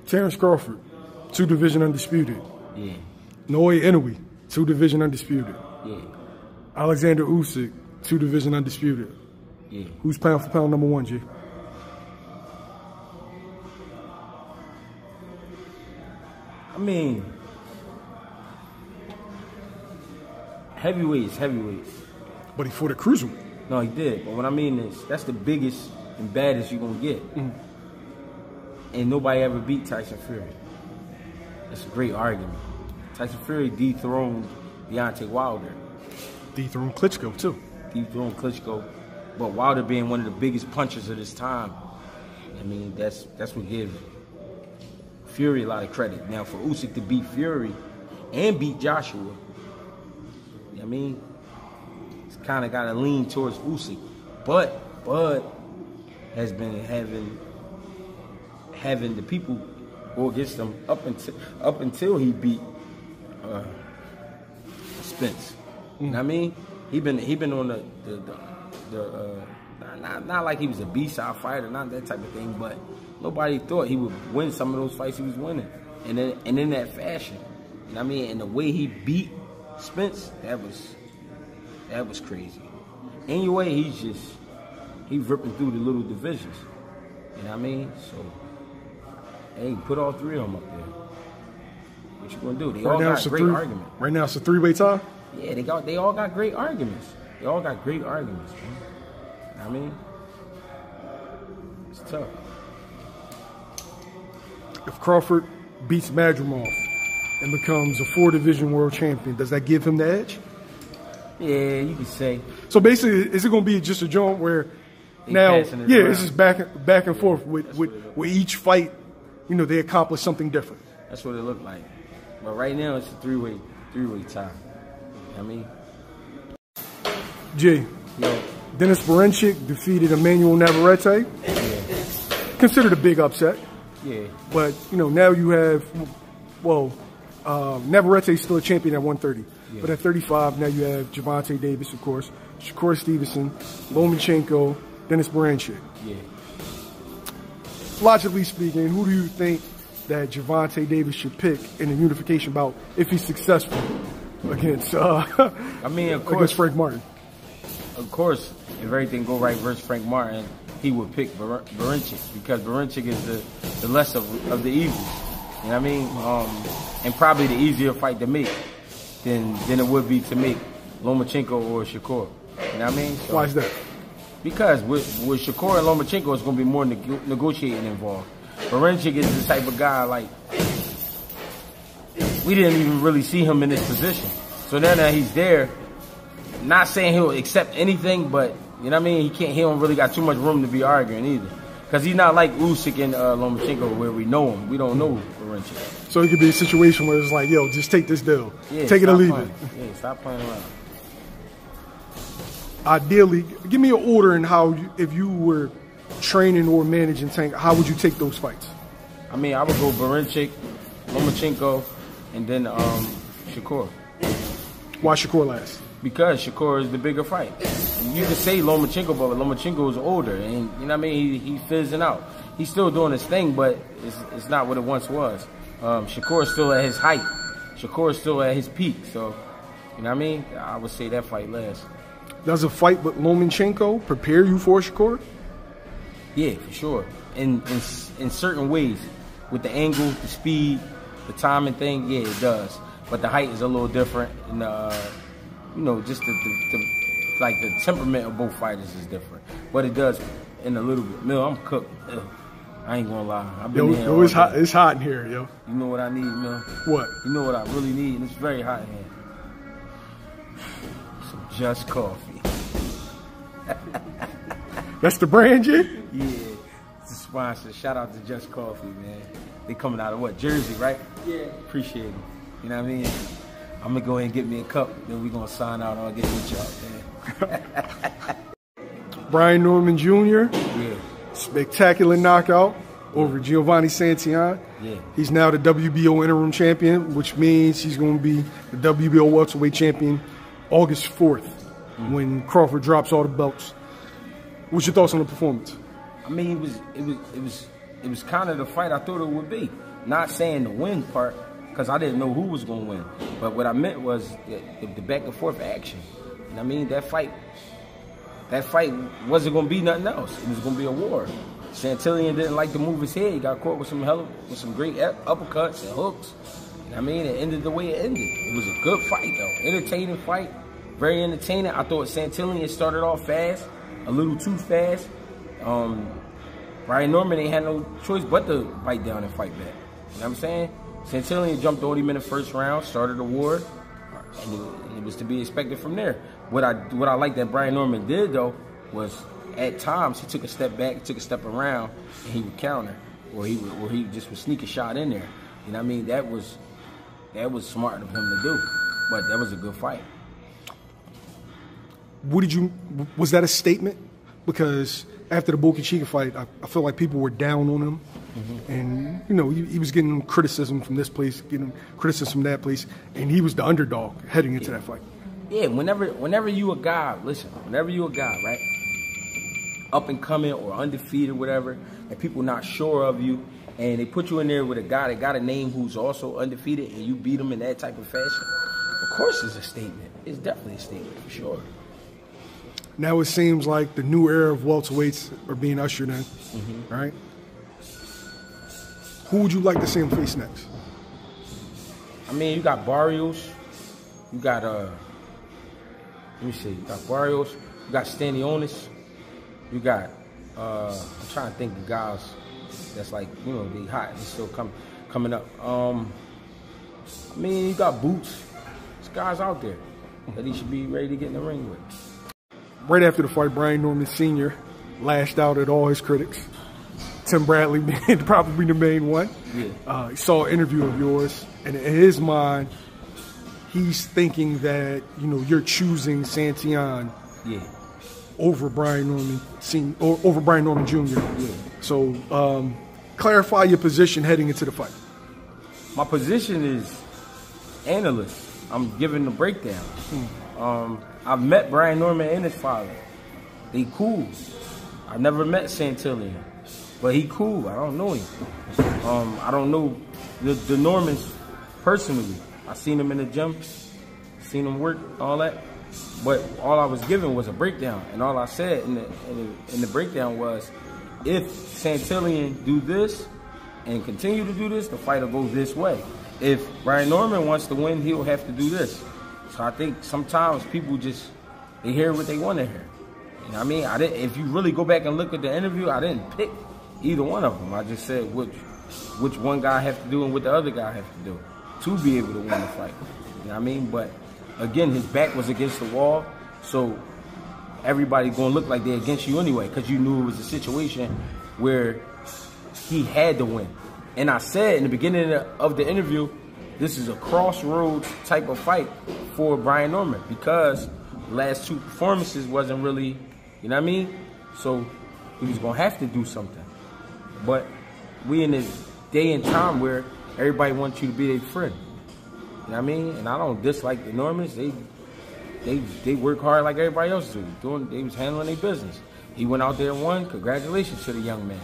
Terence Crawford, 2-division undisputed. Yeah. Naoya Inoue, 2-division undisputed. Yeah. Oleksandr Usyk, 2-division undisputed. Yeah. Who's pound for pound number 1, G? I mean, heavyweights. But he fought a cruiserweight. No, he did. But what I mean is, that's the biggest and baddest you're going to get. And nobody ever beat Tyson Fury. That's a great argument. Tyson Fury dethroned Deontay Wilder. Dethroned Klitschko, too. Dethroned Klitschko. But Wilder being one of the biggest punchers of this time, I mean, that's what gives Fury a lot of credit. Now, for Usyk to beat Fury and beat Joshua, I mean, it's kind of got to lean towards Usyk. But has been having the people go against him up until he beat Spence. You know what I mean? He been on the not like he was a B-side fighter, not that type of thing, but nobody thought he would win some of those fights he was winning. And in that fashion. You know what I mean? And the way he beat Spence, that was crazy. Anyway, he's ripping through the little divisions. You know what I mean? So, hey, put all three of them up there. What you gonna do? They all got great arguments. Right now, it's a 3-way tie? Yeah, they all got great arguments. They all got great arguments, man. You know what I mean? It's tough. If Crawford beats Madrimov and becomes a 4-division world champion, does that give him the edge? Yeah, you could say. So basically, is it going to be just a joint where now, it's just back and forth with each fight, you know, they accomplish something different. That's what it looked like. But right now, it's a three-way tie. You know what I mean? Jay, Dennis Berinchyk defeated Emmanuel Navarrete. Yeah. Considered a big upset. Yeah. But, you know, now you have, Navarrete's still a champion at 130. Yeah. But at 35, now you have Gervonta Davis, of course, Shakur Stevenson, Lomachenko, Dennis Berinchyk. Yeah. Logically speaking, who do you think that Gervonta Davis should pick in a unification bout if he's successful against, I mean, of course, against Frank Martin? Of course, if everything go right versus Frank Martin, he would pick Berinchyk because Berinchyk is the less of the evils. You know what I mean? And probably the easier fight to make than it would be to make Lomachenko or Shakur. You know what I mean? So, why is that? Because with Shakur and Lomachenko, it's going to be more negotiating involved. Berinchyk is the type of guy, like, we didn't even really see him in this position. So now that he's there, not saying he'll accept anything, but, you know what I mean? He don't really got too much room to be arguing either. Because he's not like Usyk and Lomachenko where we know him. We don't know Berinchyk. So it could be a situation where it's like, yo, just take this deal. Yeah, take it or leave it. Yeah, stop playing around. Ideally, give me an order in how, if you were training or managing Tank, how would you take those fights? I mean, I would go Berinchyk, Lomachenko, and then Shakur. Why Shakur last? Because Shakur is the bigger fight. You can say Lomachenko, but Lomachenko is older, and you know what I mean. He's fizzing out. He's still doing his thing, but it's not what it once was. Shakur is still at his height. Shakur is still at his peak. So, you know what I mean. I would say that fight last. Does a fight with Lomachenko prepare you for Shakur? Yeah, for sure. In certain ways, with the angle, the speed, the timing thing, yeah, it does. But the height is a little different, and you know, just the temperament of both fighters is different. But it does in a little bit. Mill, I'm cooked. I ain't gonna lie. I've been yo, it's hot. It's hot in here, yo. You know what I need, Mill? What? You know what I really need, and it's very hot in here. Some Just Coffee. That's the brand, G? Yeah, it's a sponsor. Shout out to Just Coffee, man. They coming out of what? Jersey, right? Yeah. Appreciate it. You know what I mean? I'm gonna go ahead and get me a cup, then we're gonna sign out and I'll get with y'all, man. Brian Norman Jr. Yeah. Spectacular knockout over Giovanni Santillan. Yeah. He's now the WBO interim champion, which means he's going to be the WBO welterweight champion August 4th when Crawford drops all the belts. What's your thoughts on the performance? I mean, it was kind of the fight I thought it would be. Not saying the win part, because I didn't know who was going to win. But what I meant was the back and forth action. And I mean, that fight wasn't going to be nothing else. It was going to be a war. Santillan didn't like to move his head. He got caught with some great uppercuts and hooks. And I mean, it ended the way it ended. It was a good fight, though. Entertaining fight. Very entertaining. I thought Santillan started off fast, a little too fast. Brian Norman ain't had no choice but to bite down and fight back. You know what I'm saying? Santillan jumped on him in the first round, started a war, and it was to be expected from there. What I like that Brian Norman did, though, was at times he took a step back, took a step around, and he would counter, or he just would sneak a shot in there. You know what I mean? That was smart of him to do, but that was a good fight. Was that a statement? Because after the Boca fight, I feel like people were down on him. Mm-hmm. And, you know, he was getting criticism from this place, getting criticism from that place, and he was the underdog heading into that fight. Yeah, whenever you a guy, right, up and coming or undefeated, whatever, and people not sure of you, and they put you in there with a guy that got a name who's also undefeated, and you beat him in that type of fashion, of course it's a statement. It's definitely a statement, for sure. Now it seems like the new era of welterweights are being ushered in, right? Who would you like to see him face next? I mean, you got Barrios. You got, let me see. You got Barrios. You got Stanionis. You got, I'm trying to think of guys that's like, you know, they hot and still coming up. I mean, you got Boots. There's guys out there that he should be ready to get in the ring with. Right after the fight, Brian Norman Sr. lashed out at all his critics. Tim Bradley being probably the main one. Yeah. He saw an interview of yours, and in his mind, he's thinking that, you know, you're choosing Santillan over Brian Norman or over Brian Norman Jr. Yeah. So clarify your position heading into the fight. My position is analyst. I'm giving the breakdown. I've met Brian Norman and his father. They cool. I've never met Santillan, but he cool. I don't know him. I don't know the Normans personally. I seen him in the gym, seen him work, all that. But all I was given was a breakdown, and all I said in the breakdown was, if Santillan do this and continue to do this, the fight will go this way. If Brian Norman wants to win, he'll have to do this. So I think sometimes people they hear what they want to hear. You know what I mean? If you really go back and look at the interview, I didn't pick either one of them. I just said which one guy have to do and what the other guy have to do to be able to win the fight. You know what I mean? But again, his back was against the wall, so everybody gonna look like they're against you anyway, because you knew it was a situation where he had to win. And I said in the beginning of the interview, this is a crossroads type of fight for Brian Norman, because the last two performances wasn't really, you know what I mean? So he was gonna have to do something. But we in this day and time where everybody wants you to be their friend. You know what I mean? And I don't dislike the Normans. They work hard like everybody else do. They was handling their business. He went out there and won. Congratulations to the young man.